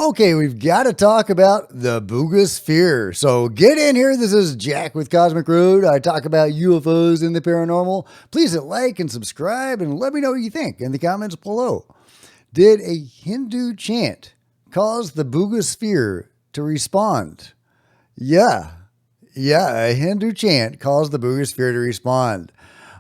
Okay, we've got to talk about the Buga sphere. So get in here. This is Jack with Cosmic Road. I talk about UFOs and the paranormal. Please hit like and subscribe and let me know what you think in the comments below. Did a Hindu chant cause the Buga sphere to respond? Yeah, a Hindu chant caused the Buga sphere to respond.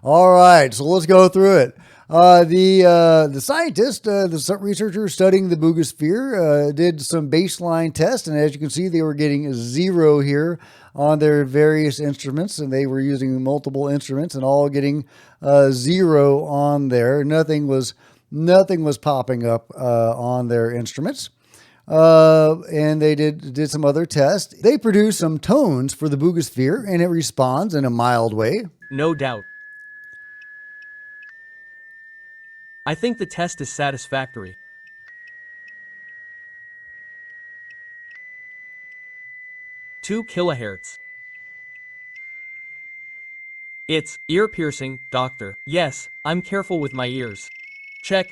All right, so let's go through it. The scientist, the researchers studying the Buga sphere, did some baseline tests, and as you can see, they were getting 0 here on their various instruments, and they were using multiple instruments and all getting 0 on there. Nothing was popping up on their instruments. And they did some other tests. They produced some tones for the Buga sphere, and it responds in a mild way. No doubt. I think the test is satisfactory. 2 kilohertz. It's ear-piercing, doctor. Yes, I'm careful with my ears. Check.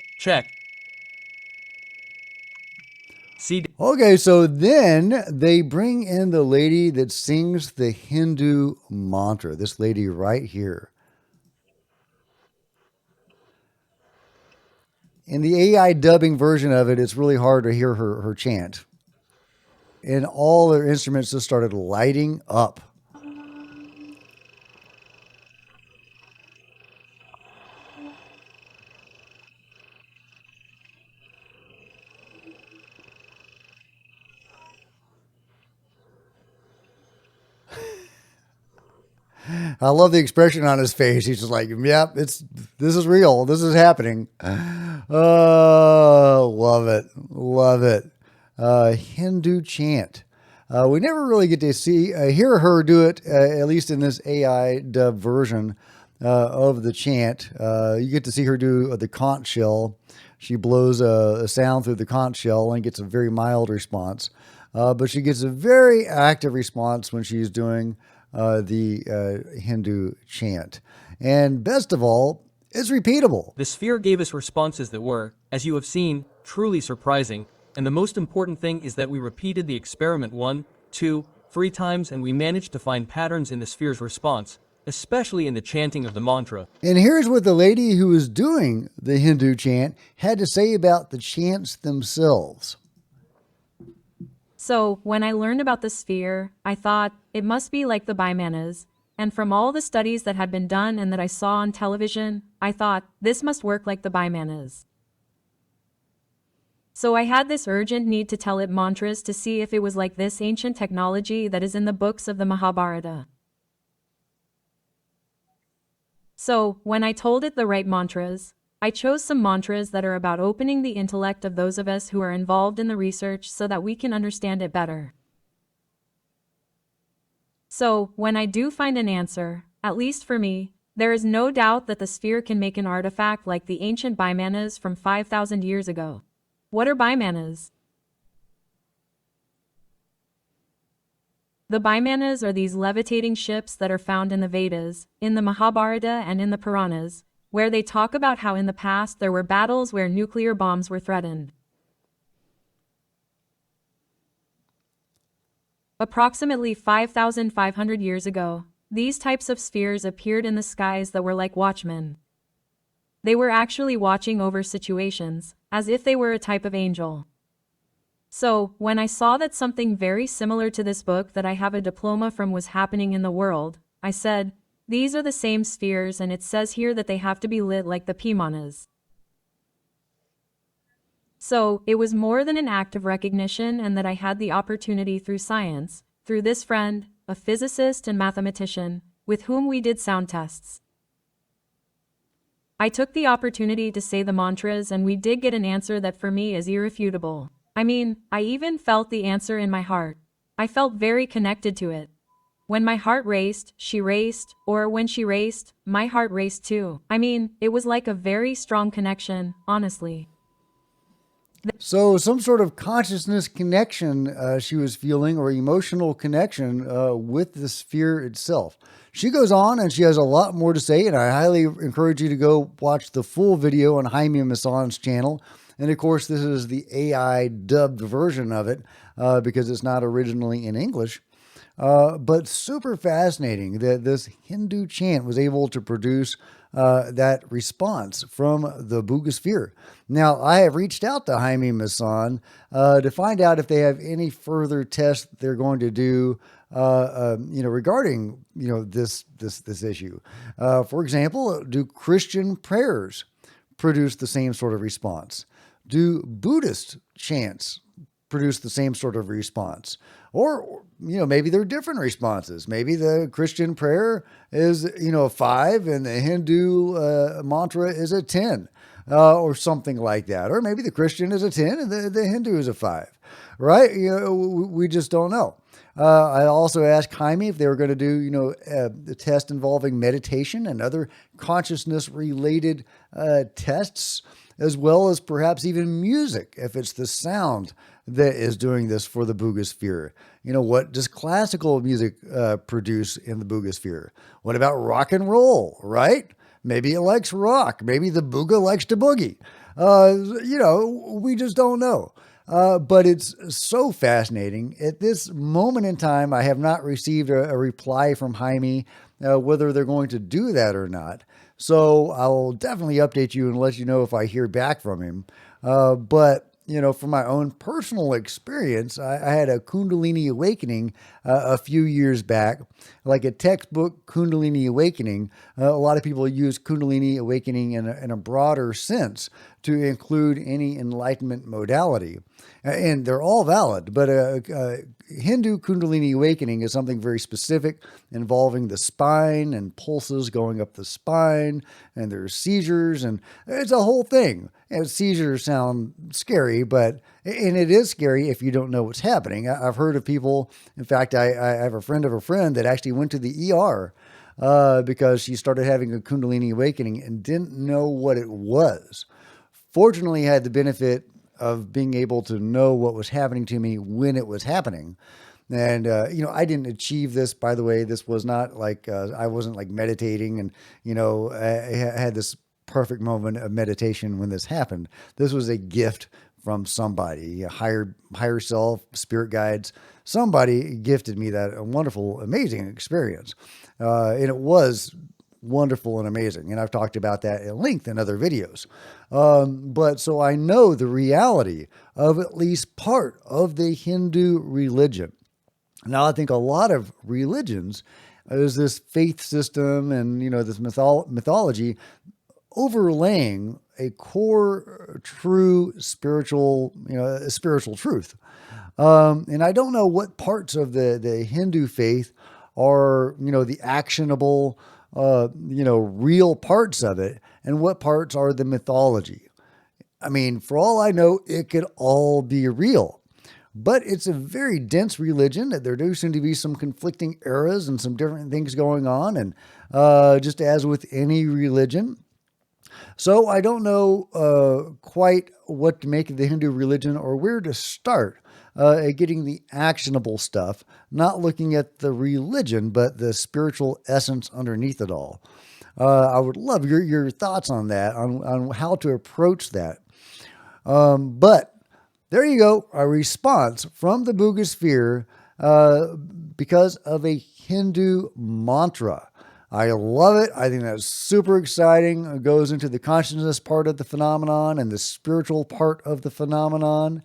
See. Okay, so then they bring in the lady that sings the Hindu mantra. This lady right here. In the AI dubbing version of it, it's really hard to hear her chant. And all their instruments just started lighting up. I love the expression on his face. He's just like, yep, this is real. This is happening. Oh, love it. Hindu chant. We never really get to hear her do it, at least in this AI dub version of the chant. You get to see her do the conch shell. She blows a sound through the conch shell and gets a very mild response. But she gets a very active response when she's doing the Hindu chant. And best of all, it's repeatable. The sphere gave us responses that were, as you have seen, truly surprising. And the most important thing is that we repeated the experiment 1, 2, 3 times, and we managed to find patterns in the sphere's response, especially in the chanting of the mantra. And here's what the lady who was doing the Hindu chant had to say about the chants themselves. So, when I learned about the sphere, I thought it must be like the Bimanas. And from all the studies that had been done and that I saw on television, I thought this must work like the Bimanas. So I had this urgent need to tell it mantras to see if it was like this ancient technology that is in the books of the Mahabharata. So, when I told it the right mantras, I chose some mantras that are about opening the intellect of those of us who are involved in the research so that we can understand it better. So, when I do find an answer, at least for me, there is no doubt that the sphere can make an artifact like the ancient Bimanas from 5,000 years ago. What are Bimanas? The Bimanas are these levitating ships that are found in the Vedas, in the Mahabharata, and in the Puranas, where they talk about how in the past there were battles where nuclear bombs were threatened. Approximately 5,500 years ago, these types of spheres appeared in the skies that were like watchmen. They were actually watching over situations, as if they were a type of angel. So, when I saw that something very similar to this book that I have a diploma from was happening in the world, I said, these are the same spheres, and it says here that they have to be lit like the Pimanas. So, it was more than an act of recognition, and that I had the opportunity through science, through this friend, a physicist and mathematician, with whom we did sound tests. I took the opportunity to say the mantras, and we did get an answer that for me is irrefutable. I mean, I even felt the answer in my heart. I felt very connected to it. When my heart raced, she raced, or when she raced, my heart raced too. I mean, it was like a very strong connection, honestly. So some sort of consciousness connection she was feeling, or emotional connection with the sphere itself. She goes on and she has a lot more to say, and I highly encourage you to go watch the full video on Jaime Mason's channel. And of course, this is the AI dubbed version of it because it's not originally in English. But super fascinating that this Hindu chant was able to produce that response from the Buga sphere. Now, I have reached out to Jaime Maussan to find out if they have any further tests they're going to do, regarding this issue. For example, do Christian prayers produce the same sort of response? Do Buddhist chants produce the same sort of response? Or, maybe they're different responses. Maybe the Christian prayer is, a 5 and the Hindu mantra is a 10 or something like that. Or maybe the Christian is a 10 and the Hindu is a 5, right? We just don't know. I also asked Jaime if they were going to do, the test involving meditation and other consciousness related tests, as well as perhaps even music, if it's the sound that is doing this for the Buga sphere. What does classical music produce in the Buga sphere? What about rock and roll, right? Maybe it likes rock. Maybe the Buga likes to boogie. We just don't know. But it's so fascinating. At this moment in time, I have not received a reply from Jaime whether they're going to do that or not. So I will definitely update you and let you know if I hear back from him. But from my own personal experience, I had a Kundalini awakening a few years back, like a textbook Kundalini awakening. A lot of people use Kundalini awakening in a broader sense to include any enlightenment modality. And they're all valid, but Hindu Kundalini awakening is something very specific involving the spine and pulses going up the spine, and there's seizures, and it's a whole thing. And seizures sound scary, and it is scary if you don't know what's happening. I've heard of people, in fact, I have a friend of a friend that actually went to the ER because she started having a Kundalini awakening and didn't know what it was. Fortunately, I had the benefit of being able to know what was happening to me when it was happening. And, I didn't achieve this, by the way. This was not like, I wasn't like meditating and, I had this perfect moment of meditation when this happened. This was a gift from somebody, a higher self, spirit guides. Somebody gifted me that wonderful, amazing experience. And it was wonderful and amazing. And I've talked about that at length in other videos. But so I know the reality of at least part of the Hindu religion. Now, I think a lot of religions is this faith system and, this mythology overlaying a core, true spiritual truth. And I don't know what parts of the Hindu faith are, the actionable, real parts of it, and what parts are the mythology. I mean, for all I know, it could all be real. But it's a very dense religion. There do seem to be some conflicting eras and some different things going on, and just as with any religion. So I don't know quite what to make of the Hindu religion or where to start at getting the actionable stuff, not looking at the religion, but the spiritual essence underneath it all. I would love your thoughts on that, on how to approach that. But there you go, a response from the Buga sphere because of a Hindu mantra. I love it. I think that's super exciting. It goes into the consciousness part of the phenomenon and the spiritual part of the phenomenon,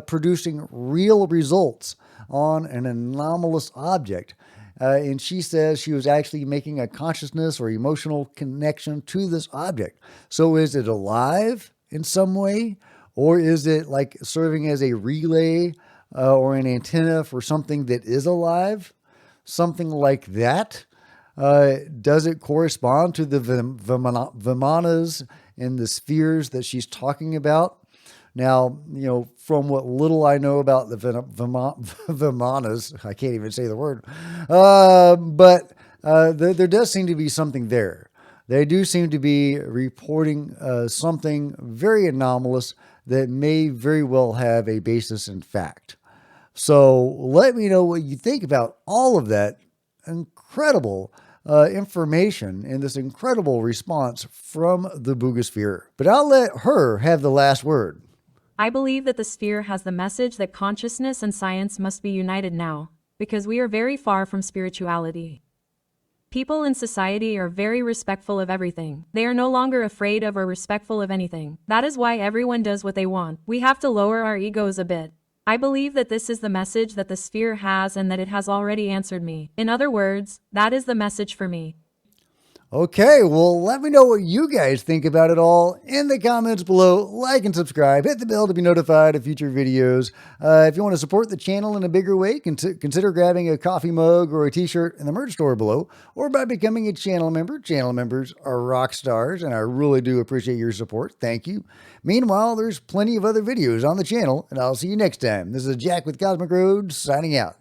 producing real results on an anomalous object. And she says she was actually making a consciousness or emotional connection to this object. So is it alive in some way? Or is it like serving as a relay or an antenna for something that is alive? Something like that? Does it correspond to the Vimanas and the spheres that she's talking about? Now, from what little I know about the Vimanas, I can't even say the word, but there does seem to be something there. They do seem to be reporting something very anomalous that may very well have a basis in fact. So let me know what you think about all of that incredible information and this incredible response from the Buga sphere. But I'll let her have the last word. I believe that the sphere has the message that consciousness and science must be united now, because we are very far from spirituality. People in society are very respectful of everything. They are no longer afraid of or respectful of anything. That is why everyone does what they want. We have to lower our egos a bit. I believe that this is the message that the sphere has and that it has already answered me. In other words, that is the message for me. Okay, well, let me know what you guys think about it all in the comments below. Like and subscribe. Hit the bell to be notified of future videos. If you want to support the channel in a bigger way, consider grabbing a coffee mug or a t-shirt in the merch store below, or by becoming a channel member. Channel members are rock stars, and I really do appreciate your support. Thank you. Meanwhile, there's plenty of other videos on the channel, and I'll see you next time. This is Jack with Cosmic Road, signing out.